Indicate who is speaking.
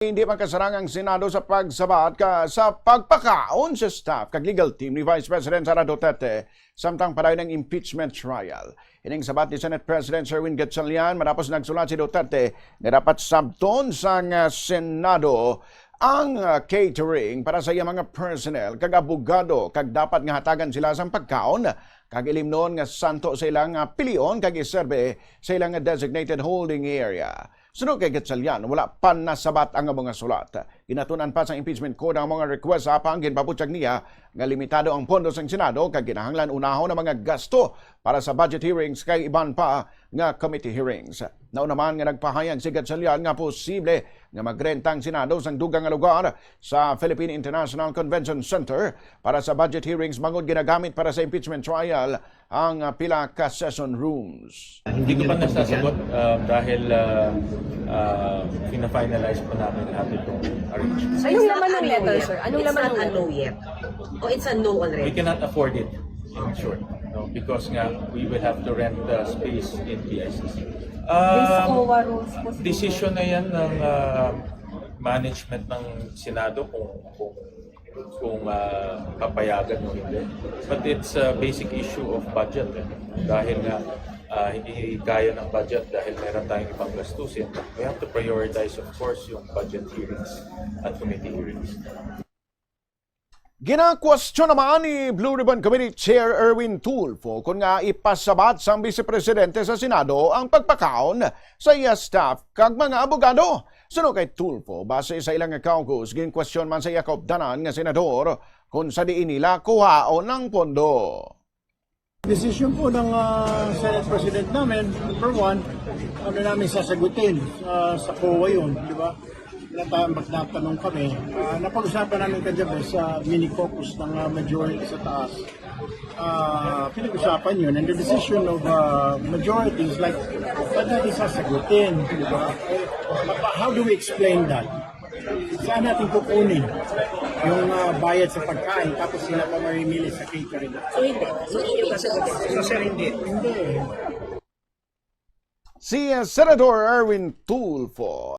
Speaker 1: Hindi magkasarang ang Senado sa pagsabat sa pagpakaon sa staff kag legal team ni Vice President Sara Duterte samtang padayon ng impeachment trial. Ining sabat ni Senate President Sherwin Gatchalian matapos nagsulat si Duterte nga dapat sabton sang Senado ang catering para sa iyang mga personnel kag abogado kag dapat nga hatagan sila sang pagkaon kag ilimnon nga santo sa ilang pilion kag iserbe sa ilang designated holding area. Sunod kay Gatchalian, wala pa nasabat ang mga sulat. Ginatunan pa sa impeachment code ang mga request apang ginpabutyag niya nga limitado ang pondo sa Senado kag kinahanglan unahon ang mga gasto para sa budget hearings kay iban pa nga committee hearings. Nauna man nga nagpahayag si Gatchalian nga posible nga magrenta ang Senado sang dugang nga lugar sa Philippine International Convention Center para sa budget hearings mangod ginagamit para sa impeachment trial ang pila ka session rooms.
Speaker 2: Hindi ko pa nasasagot dahil pina-finalize po namin lahat itong arrangement.
Speaker 3: Anong laman ng letter, sir? Anong laman ng
Speaker 4: It's not a no yet. O it's a no
Speaker 2: We
Speaker 4: already.
Speaker 2: cannot afford it, in short, no? Because nga, we will have to rent space in PICC. Decision na yan ng management ng Senado kung papayagan o hindi. But it's a basic issue of budget. Dahil nga hindi kaya ng budget dahil meron tayong ibang gastusin. We have to prioritize, of course, yung budget hearings at committee hearings.
Speaker 1: Ginakwestiyon naman ni Blue Ribbon Committee Chair Erwin Tulfo kung nga ipasabat sang Vice Presidente sa Senado ang pagpakaon sa iya staff kag mga abogado. Suno kay Tulfo, base sa ilang caucus, ginkwestiyon man sa iya kaupdanan nga senador kung sa diin nila kuhaon ng pondo.
Speaker 5: Desisyon po ng Senate President namin, number one, namin sasagutin sa COA yun, di ba? Magtatanong kami. Napag-usapan namin kagabi sa mini-caucus ng majority sa taas. Pinag-usapan yun, and the decision of majority is like, ba't natin sasagutin, di ba? How do we explain that? Saan natin kukunin yung bayad sa pagkain tapos sila pa mamimili sa catering?
Speaker 4: So hindi. So hindi yung kasagutin.
Speaker 5: So sir, hindi. Hindi.
Speaker 1: Si Senator Erwin Tulfo